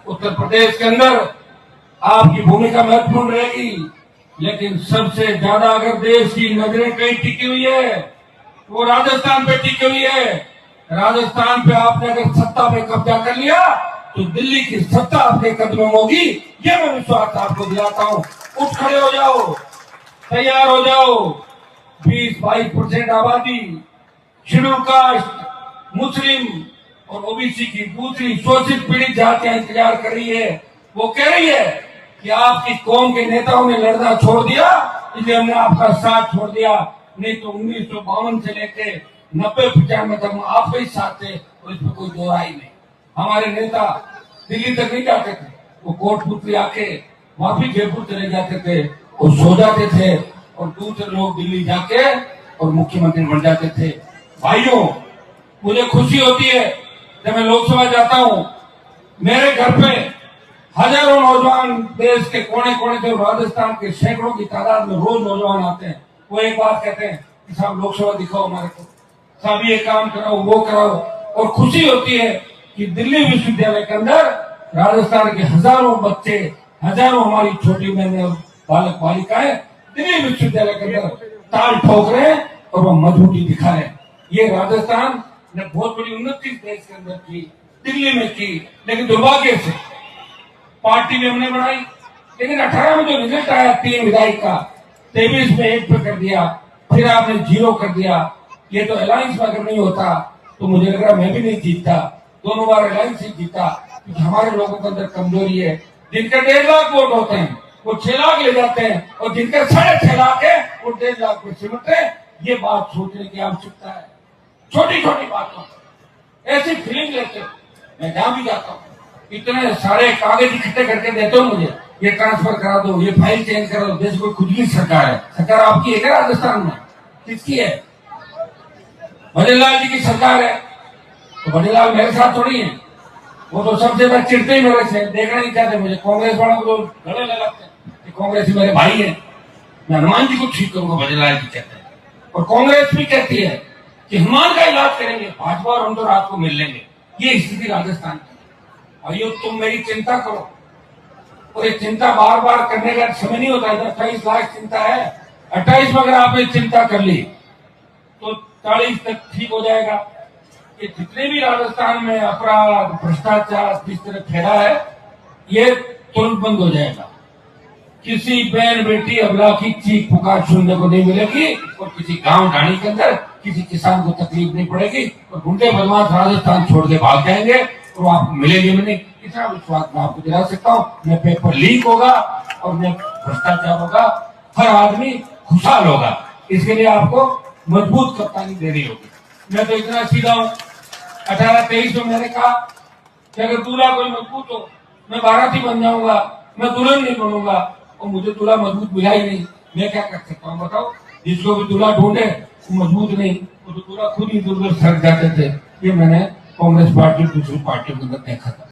उत्तर प्रदेश के अंदर आपकी भूमिका महत्वपूर्ण रहेगी, लेकिन सबसे ज्यादा अगर देश की नजरें कहीं टिकी हुई है वो राजस्थान पे टिकी हुई है। राजस्थान पे आपने अगर सत्ता पे कब्जा कर लिया तो दिल्ली की सत्ता आपके कदमों में होगी, ये मैं विश्वास आपको दिलाता हूं। उठ खड़े हो जाओ, तैयार हो जाओ। 20-22% आबादी शेड्यूल कास्ट, मुस्लिम और ओबीसी की दूसरी शोषित पीड़ित जातियां इंतजार कर रही है। वो कह रही है कि आपकी कौम के नेताओं ने लड़ना छोड़ दिया, इसलिए हमने आपका साथ छोड़ दिया। नहीं तो 1952 से लेके 90-95 तक आपके ही साथ थे और इसमें कोई दो राय नहीं। हमारे नेता दिल्ली तक नहीं जाते थे, वो कोटपुतली आके वापिस जयपुर चले जाते थे, वो सो जाते थे और दूसरे लोग दिल्ली जाके और मुख्यमंत्री बन जाते थे। भाइयों, मुझे खुशी होती है जब मैं लोकसभा जाता हूं, मेरे घर पे हजारों नौजवान देश के कोने कोने से, राजस्थान के सैकड़ों की तादाद में रोज नौजवान आते हैं। वो एक बात कहते हैं कि साहब लोकसभा दिखाओ हमारे को, साहब ये काम कराओ, वो कराओ। और खुशी होती है कि दिल्ली विश्वविद्यालय के अंदर राजस्थान के हजारों बच्चे, हजारों हमारी छोटी बहनें और बालक बालिकाएं दिल्ली विश्वविद्यालय के अंदर ताल ठोक रहे हैं और वो मजबूती दिखा रहे हैं। ये राजस्थान ने बहुत बड़ी उन्नति देश के अंदर की, दिल्ली में की, लेकिन दुर्भाग्य से पार्टी भी हमने बनाई, लेकिन 18 में जो रिजल्ट आया 3 विधायक का, 23 में 1 पे कर दिया, फिर आपने 0 कर दिया। ये तो अलायंस में अगर नहीं होता तो मुझे लग रहा मैं भी नहीं जीतता। दोनों बार अलायंस ही जीता, क्योंकि हमारे लोगों के अंदर कमजोरी है। जिनके 1.5 लाख वोट होते हैं वो 6 लाख ले जाते हैं, और जिनके 6.5 लाख है वो 1.5 लाख पे सिमटते हैं। ये बात सोचने की आवश्यकता है। छोटी छोटी बातों ऐसी फीलिंग लेते हो, मैं जहां भी जाता हूँ इतने सारे कागज इकट्ठे करके देते हो मुझे, ये ट्रांसफर करा दो, ये फाइल चेंज करा दो। देश को खुद की सरकार है, सरकार आपकी है क्या राजस्थान में? किसकी है? भजनलाल जी की सरकार है। तो भजनलाल मेरे साथ थोड़ी है, वो तो सबसे ज्यादा चिढ़ते ही मेरे से, देखना नहीं चाहते मुझे। कांग्रेस वालों को गले लगाते हैं, कांग्रेस मेरे भाई है, मैं हनुमान जी को ठीक करूंगा, भजनलाल जी कहते हैं। और कांग्रेस भी कहती है कि हनुमान का इलाज करेंगे, भाजपा और हम तो रात को मिल लेंगे। ये स्थिति राजस्थान की। भाइयों, तुम मेरी चिंता करो, और ये चिंता बार बार करने का समय नहीं होता है। 28 लाख चिंता है, 28 में अगर आपने चिंता कर ली तो 40 तक ठीक हो जाएगा। ये जितने भी राजस्थान में अपराध, भ्रष्टाचार जिस तरह फैला है, ये तुरंत बंद हो जाएगा। किसी बहन बेटी अबला की चीख पुकार सुनने को नहीं मिलेगी, और किसी गांव ढाणी के अंदर किसी किसान को तकलीफ नहीं पड़ेगी, और गुंडे बदमाश राजस्थान छोड़ के भाग जाएंगे और आप मिलेंगे भी नहीं। इतना विश्वास मैं आपको दिला सकता हूँ। न पेपर लीक होगा और न भ्रष्टाचार होगा, हर आदमी खुशहाल होगा। इसके लिए आपको मजबूत कप्तानी देनी होगी। मैं तो इतना सीधा हूँ, 18-23 में मैंने कहा कि अगर दूल्हा कोई मजबूत हो मैं बाराती बन जाऊंगा, मैं दुल्हन नहीं बनूंगा। और मुझे दूल्हा मजबूत मिला ही नहीं, मैं क्या कर सकता हूँ बताओ? जिसको भी दूल्हा ढूंढे वो मजबूत नहीं, वो तो दूल्हा खुद ही दूर दूर सड़ जाते थे। ये मैंने कांग्रेस पार्टी दूसरी पार्टियों के अंदर देखा था।